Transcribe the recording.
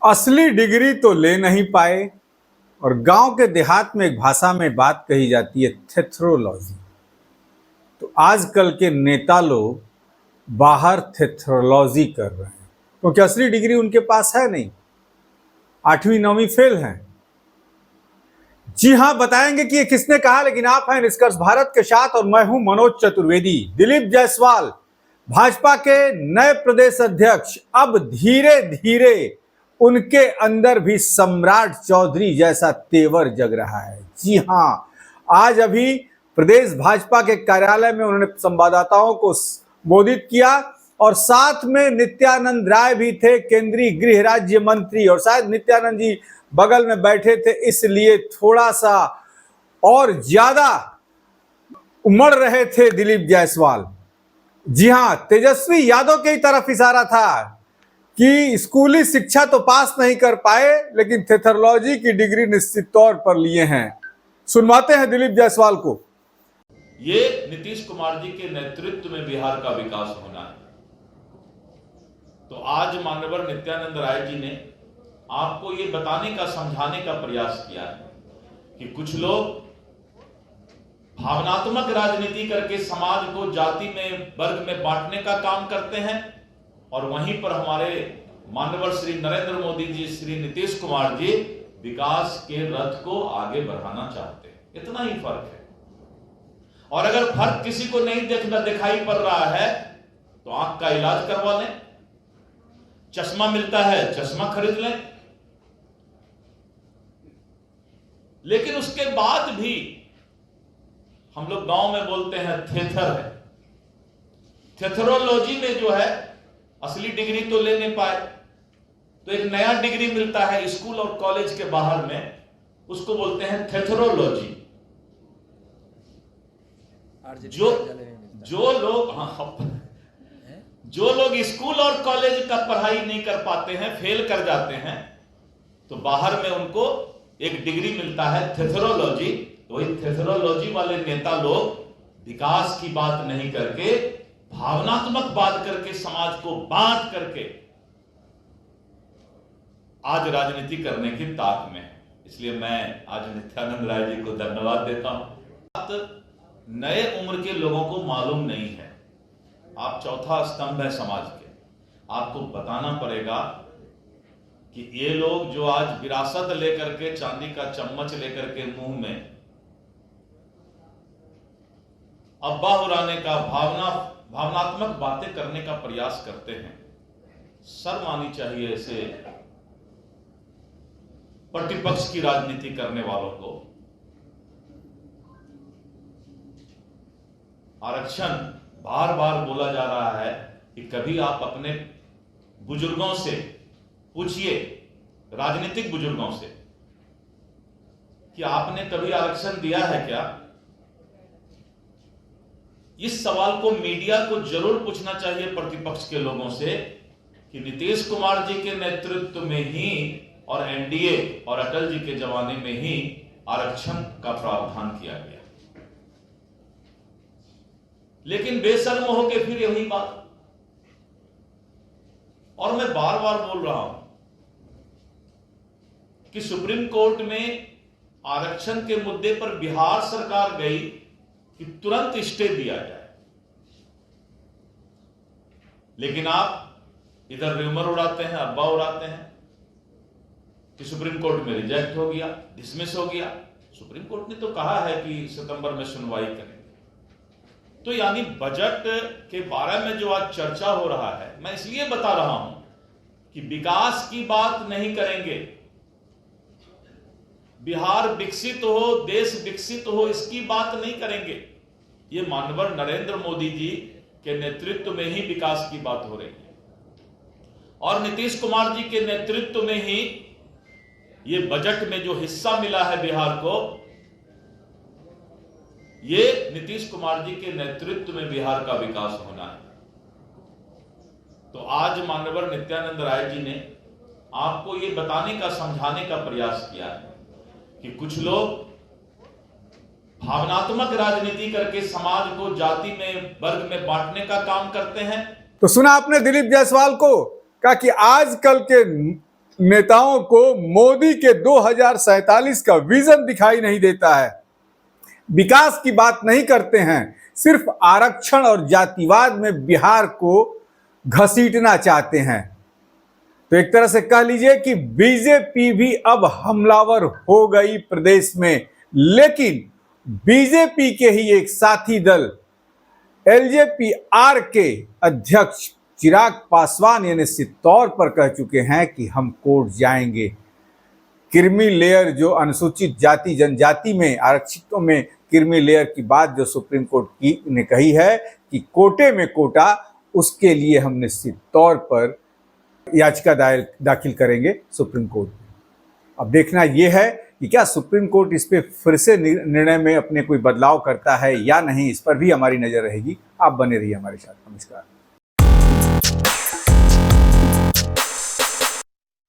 असली डिग्री तो ले नहीं पाए और गांव के देहात में एक भाषा में बात कही जाती है थेथरोलॉजी। तो आजकल के नेता लोग बाहर थेथरोलॉजी कर रहे हैं क्योंकि असली डिग्री उनके पास है नहीं, 8वीं 9वीं फेल हैं। जी हां, बताएंगे कि ये किसने कहा, लेकिन आप हैं निष्कर्ष भारत के साथ और मैं हूं मनोज चतुर्वेदी। दिलीप जायसवाल भाजपा के नए प्रदेश अध्यक्ष, अब धीरे धीरे उनके अंदर भी सम्राट चौधरी जैसा तेवर जग रहा है। जी हां, आज अभी प्रदेश भाजपा के कार्यालय में उन्होंने संवाददाताओं को संबोधित किया और साथ में नित्यानंद राय भी थे, केंद्रीय गृह राज्य मंत्री, और शायद नित्यानंद जी बगल में बैठे थे, इसलिए थोड़ा सा और ज्यादा उमड़ रहे थे दिलीप जायसवाल। जी हां, तेजस्वी यादव की तरफ इशारा था कि स्कूली शिक्षा तो पास नहीं कर पाए लेकिन थेथरोलॉजी की डिग्री निश्चित तौर पर लिए हैं। सुनवाते हैं दिलीप जायसवाल को। ये नीतीश कुमार जी के नेतृत्व में बिहार का विकास होना है। तो आज माननीय नित्यानंद राय जी ने आपको ये बताने का, समझाने का प्रयास किया है कि कुछ लोग भावनात्मक राजनीति करके समाज को जाति में, वर्ग में बांटने का काम करते हैं और वहीं पर हमारे माननीय श्री नरेंद्र मोदी जी, श्री नीतीश कुमार जी विकास के रथ को आगे बढ़ाना चाहते हैं। इतना ही फर्क है। और अगर फर्क किसी को नहीं दिखाई पड़ रहा है तो आंख का इलाज करवा लें, चश्मा मिलता है चश्मा खरीद लें। लेकिन उसके बाद भी हम लोग गांव में बोलते हैं थेथर है। थेथरोलॉजी में जो है असली डिग्री तो ले नहीं पाए, तो एक नया डिग्री मिलता है स्कूल और कॉलेज के बाहर में, उसको बोलते हैं थेथरोलॉजी। जो लोग स्कूल और कॉलेज का पढ़ाई नहीं कर पाते हैं, फेल कर जाते हैं, तो बाहर में उनको एक डिग्री मिलता है थेथरोलॉजी। तो वही थेथरोलॉजी वाले नेता लोग विकास की बात नहीं करके भावनात्मक बात करके समाज को बांट करके आज राजनीति करने की ताक में है। इसलिए मैं आज नित्यानंद राय जी को धन्यवाद देता हूं। नए उम्र के लोगों को मालूम नहीं है, आप चौथा स्तंभ है समाज के। आपको बताना पड़ेगा कि ये लोग जो आज विरासत लेकर के, चांदी का चम्मच लेकर के मुंह में अब्बा उड़ाने का, भावनात्मक बातें करने का प्रयास करते हैं, शर्म आनी चाहिए ऐसे प्रतिपक्ष की राजनीति करने वालों को। आरक्षण बार बार बोला जा रहा है कि कभी आप अपने बुजुर्गों से पूछिए, राजनीतिक बुजुर्गों से, कि आपने कभी आरक्षण दिया है क्या? इस सवाल को मीडिया को जरूर पूछना चाहिए प्रतिपक्ष के लोगों से कि नीतीश कुमार जी के नेतृत्व में ही और एनडीए और अटल जी के जमाने में ही आरक्षण का प्रावधान किया गया, लेकिन बेशर्म होकर फिर यही बात। और मैं बार बार बोल रहा हूं कि सुप्रीम कोर्ट में आरक्षण के मुद्दे पर बिहार सरकार गई कि तुरंत स्टे दिया जाए, लेकिन आप इधर र्यूमर उड़ाते हैं, अब्बा उड़ाते हैं कि सुप्रीम कोर्ट में रिजेक्ट हो गया, डिसमिस हो गया। सुप्रीम कोर्ट ने तो कहा है कि सितंबर में सुनवाई करेंगे। तो यानी बजट के बारे में जो आज चर्चा हो रहा है, मैं इसलिए बता रहा हूं कि विकास की बात नहीं करेंगे, बिहार विकसित हो, देश विकसित हो, इसकी बात नहीं करेंगे। ये माननीय नरेंद्र मोदी जी के नेतृत्व में ही विकास की बात हो रही है और नीतीश कुमार जी के नेतृत्व में ही ये बजट में जो हिस्सा मिला है बिहार को, ये नीतीश कुमार जी के नेतृत्व में बिहार का विकास होना है। तो आज माननीय नित्यानंद राय जी ने आपको ये बताने का, समझाने का प्रयास किया है कि कुछ लोग भावनात्मक राजनीति करके समाज को जाति में, वर्ग में बांटने का काम करते हैं। तो सुना आपने दिलीप जायसवाल को, कहा कि आजकल के नेताओं को मोदी के 2047 का विजन दिखाई नहीं देता है, विकास की बात नहीं करते हैं, सिर्फ आरक्षण और जातिवाद में बिहार को घसीटना चाहते हैं। तो एक तरह से कह लीजिए कि बीजेपी भी अब हमलावर हो गई प्रदेश में, लेकिन बीजेपी के ही एक साथी दल एलजेपी-आर के अध्यक्ष चिराग पासवान ये निश्चित तौर पर कह चुके हैं कि हम कोर्ट जाएंगे। क्रीमी लेयर जो अनुसूचित जाति जनजाति में आरक्षितों में क्रीमी लेयर की बात जो सुप्रीम कोर्ट की ने कही है कि कोटे में कोटा, उसके लिए हम निश्चित तौर पर याचिका दाखिल करेंगे सुप्रीम कोर्ट में। अब देखना यह है कि क्या सुप्रीम कोर्ट इस पे फिर से निर्णय में अपने कोई बदलाव करता है या नहीं, इस पर भी हमारी नजर रहेगी। आप बने रहिए हमारे साथ। नमस्कार।